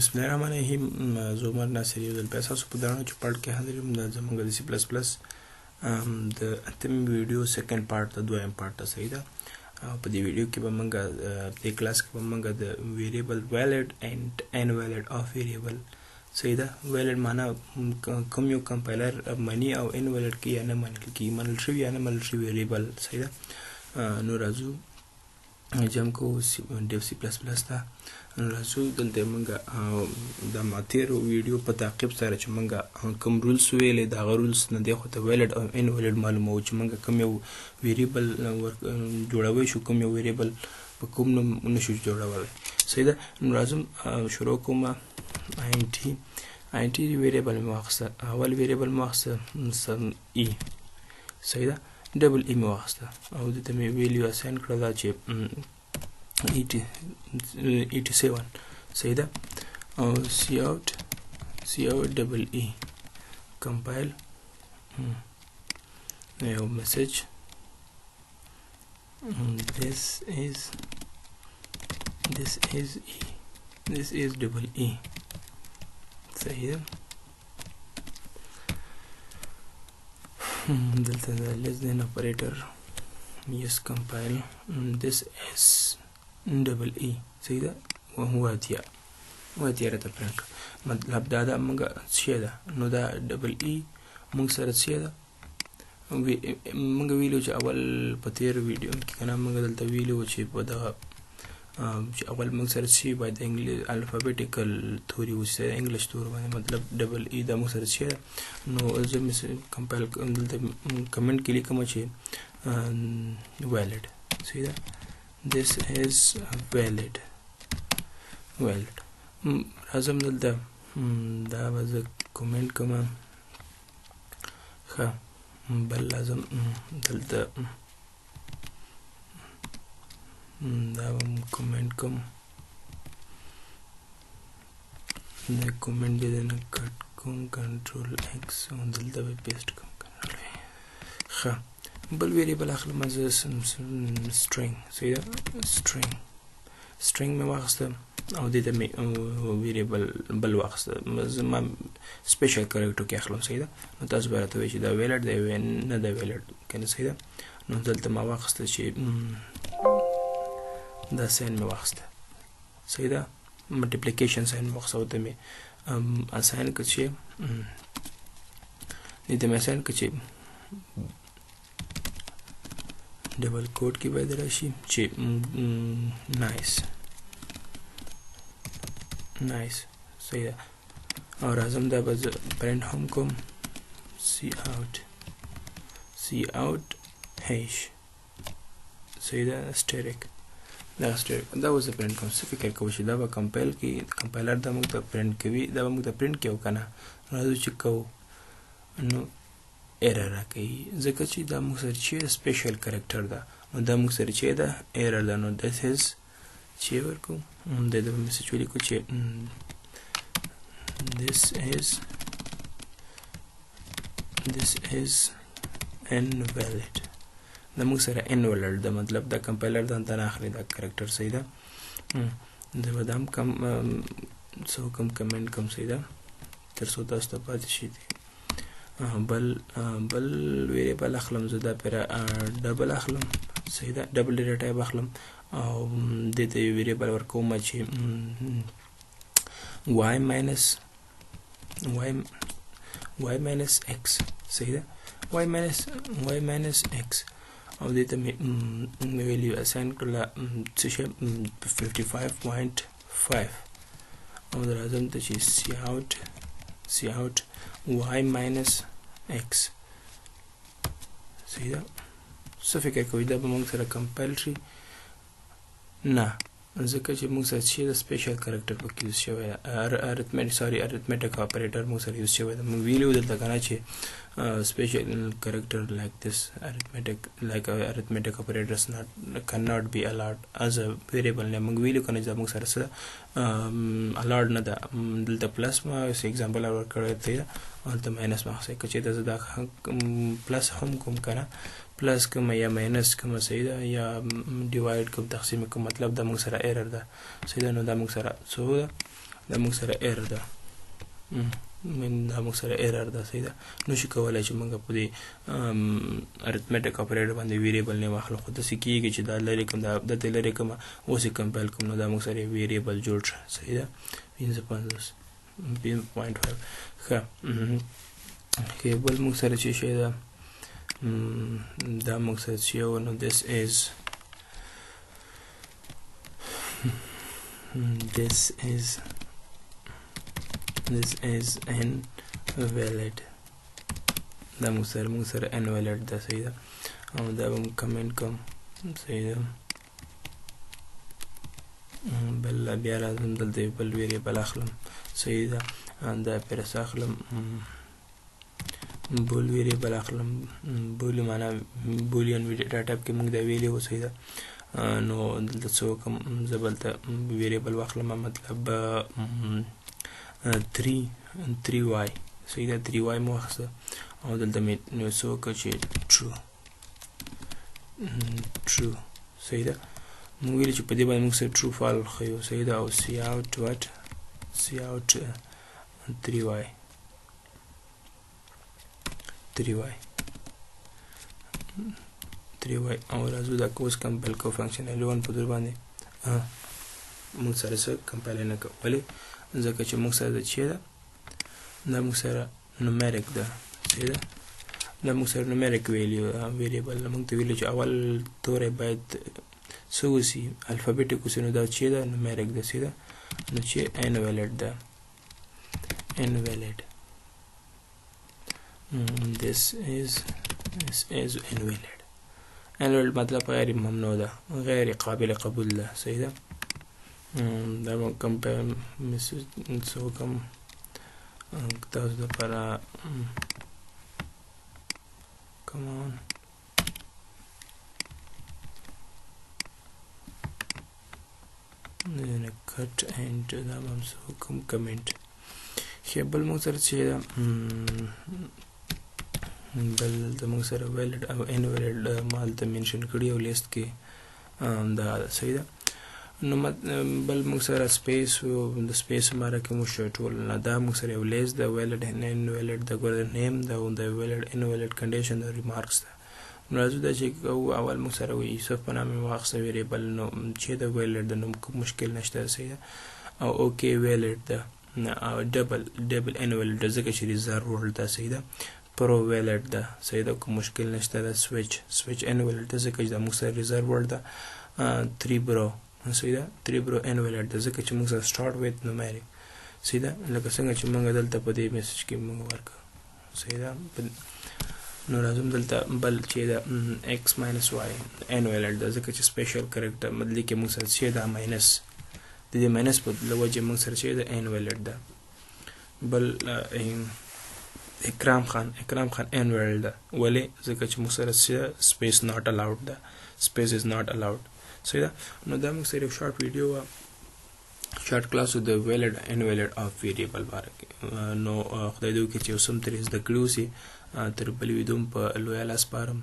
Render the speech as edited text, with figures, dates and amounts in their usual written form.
بسم الله الرحمن الرحیم. زه عمر ناصر یو ځل بیا ستاسو په درنو چې پارټ کې حاضر یم. دا زموږ د سی پلس پلس د اتم ویډیو سیکنډ پارټ د دویم پارټ ته صحیح ده. په دې ویډیو کې به موږ د کلاس کې به موږ د ویریبل valid and invalid of variable صحیح ده. valid معنا کوم یو کمپایلر منی او invalid کې یا نه منل کی منل شوی یا نه منل شوی ویریبل صحیح ده. نو راځو جام کو ډیو سی پلس پلس ته راځو. دلته موږ د ماتیر ویډیو په تعقیب سره چې موږ کوم رولز ویلې دا رولز نه دی خو ته valid او invalid معلومه چې موږ کوم یو ویریبل جوړوي شو کوم یو ویریبل په کوم نشو جوړولای صحیح ده. نو راځم شروع کوم. انټي ویریبل ماخسته اول ویریبل ماخسته ای صحیح ده. ډبل ای ماخسته او دته مې ویلیو اساین کړل چې 87 صحیح ده. او سی اوت ډبل ای کمپایل یو میسج this is double e صحیح ده. دلته د less than operator yes compile this is double e صحیح ده. وهو اتیا راته پرنټ مطلب دا موږ څه ده. نو دا ډبل ای موږ سره څه ده موږ ویلو چې اول په تیر ویډیو کې کنه موږ دلته ویلو چې په دا چې اول موږ سره څه باید انګلیش الفابیټیکل تھوري وسه انګلیش تور باندې مطلب ډبل ای دا موږ سره څه. نو زه مې کمپایل دلته کمنټ کې لیکم چې valid صحیح ده. this is valid راځم دلته دا وځه کومنټ کوم ښه بل لازم دلته دا کومنټ کوم دا کومنټ دې نه کټ کوم کنټرول ایکس او دلته به پیسټ کوم کنټرول ښه بل ویریبل اخلم از string صحیح ده. string مې واخسته او دې ته مې ویریبل بل واخسته زما سپیشل کریکټر کې اخلم صحیح ده. نو تاسو به راته وایئ چې دا valid دی نه دا valid کنه صحیح ده. نو دلته ما واخسته چې دا ساين مې واخسته صحیح ده. ملټیپلیکیشن ساين مې واخسته او ته مې اساین کړ چې دې ته مې اساین کړ چې ډبل کوډ کې باید راشي چې نایس صحیح ده. او راځم دا به پرنټ هم کوم سی اوټ هیش صحیح ده. اسټریک دا وز پرنټ کوم څه فکر کوو چې دا به کمپایل کې کمپایلر دا موږ ته پرنټ کوي دا به موږ ته پرنټ کوي کنه. راځو چې کوو نو ایرر راکوي ځکه چې دا موږ سره چې سپیشل کریکټر ده نو دا موږ سره چې ده ایرر ده. نو this is چې ورکو دا د میسج ولیکو چې this is invalid دا موږ سره invalid ده مطلب دا کمپایلر دا نه اخلي دا کریکټر صحیح ده. دا ودام کم سو کم کمنټ کم صحیح ده تر څو تاسو ته پاتې شي. بل ویریبل اخلم زه دا پر ډبل اخلم صحیح ده. ډبل ډیټا ټایپ اخلم او دته یو ویریبل ورکوم چې y minus x صحیح ده. y minus x او دته مې ویلیو اساین کړل چې 55.5 او راځم ته چې سی اوټ y minus x صحیح ده. څه فکر کوئ دا به موږ سره کمپایل شي نه ځکه چې موږ سره چې سپیشل کریکټر پکې یوز شوی ارثمټیک اپریټر موږ سره یوز شوی ده. موږ ویلو دلته کنه چې special character like this arithmetic operators cannot be allowed as a variable name. موږ ویلو کنه چې موږ سره allowed نه ده دلته پلس ما ایگزامپل اور کړی دی او دلته ماینس ما څه چې دا پلس هم کوم کنه پلس کوم یا ماینس کوم صحیح ده یا ډیوایډ کوم تقسیم کوم مطلب دا موږ سره ایرر ده صحیح ده. نو دا موږ سره څه ده دا موږ سره error ده دا موږ سره error ده صحیح ده نو شي کولای چې موږ په دې arithmetic operator باندې variable نه واخلو خو داسې کېږي چې دا لرې کوم دا دلته لرې کوم اوس یې کمپایل کوم نو دا موږ سره variable جوړ شه صحیح ده 5.5 ښه کې بل موږ سره چې شی ده دا موږ سره چې یو نو this is invalid دا موږ سره invalid ده صحیح ده او دا به کمنټ کوم صحیح ده بل بیا راځم دلته بل ویریبل اخلم صحیح ده دا پرس اخلم بول ویریبل اخلم بول معنا بولیان ډاټا ټایپ کې موږ دا ویلې و صحیح ده نو دلته څو کوم زبلته ویریبل واخلم مطلب 3y صحیح ده 3y مو واخسته او دلته مې نو څو چې true صحیح ده موږ ویل چې په دې باندې موږ سره true false خو صحیح ده او cout 3y او راځو دا کوس کمپایل کو فنکشن L1 په دور باندې موږ سره څه کمپایل نه کوو ولې ځکه چې موږ سره چې ده دا موږ سره numeric ده صحیح ده دا موږ سره numeric variable موږ ته ویل چې اول تورې باید څه وسی الفابیټیک وسی نو دا چې ده numeric ده صحیح ده نو چې invalid ده invalid this is invalid مطلب غیر ممنوع ده غیر قابل قبول ده صحیح ده دا به کمپایل میسج څو کم تاسو لپاره come on then cut and دا به څو کم کمنټ بل موږ سره چې بل زموږ سره valid او invalid مال ته منشن کړی او لیست کې دا صحیح ده نو بل موږ سره سپیس د سپیس ماره کې مو شو ټول نه دا موږ سره یو لیست د valid and invalid د ګور نیم دا د valid invalid condition د ریمارکس ده نو راځو دا چې اول موږ سره وي یوسف په نامه واخصه ویریبل نو چې د valid د نوم کوم مشکل نشته صحیح ده او اوکي valid ده او ډبل invalid ځکه چې ریزرو ورل ده صحیح ده pro valid ده صحیح ده کوم مشکل نشته ده switch invalid ده ځکه چې د موږ سره ریزرو ورل ده 3 bro صحیح ده 3 bro invalid ده ځکه چې موږ سره start with numeric صحیح ده لکه څنګه چې موږ دلته په دې میسج کې موږ ورکړو صحیح ده نو راځم دلته بل چې ده x minus y invalid ده ځکه چې special character مدلي کې موږ سره چې ده ماینس د دې ماینس په لوجه موږ سره چې ده invalid ده بل اکرام خان invalid ده ولې ځکه چې موږ سره space not allowed ده space is not allowed صحیح ده نو دا موږ سره شارټ ویډیو شارټ کلاس د valid invalid of variable باره کې نو خدای دې وکړي چې اوسم ترې زده کړو سي تر بل ویډیو په لویا لاس پارم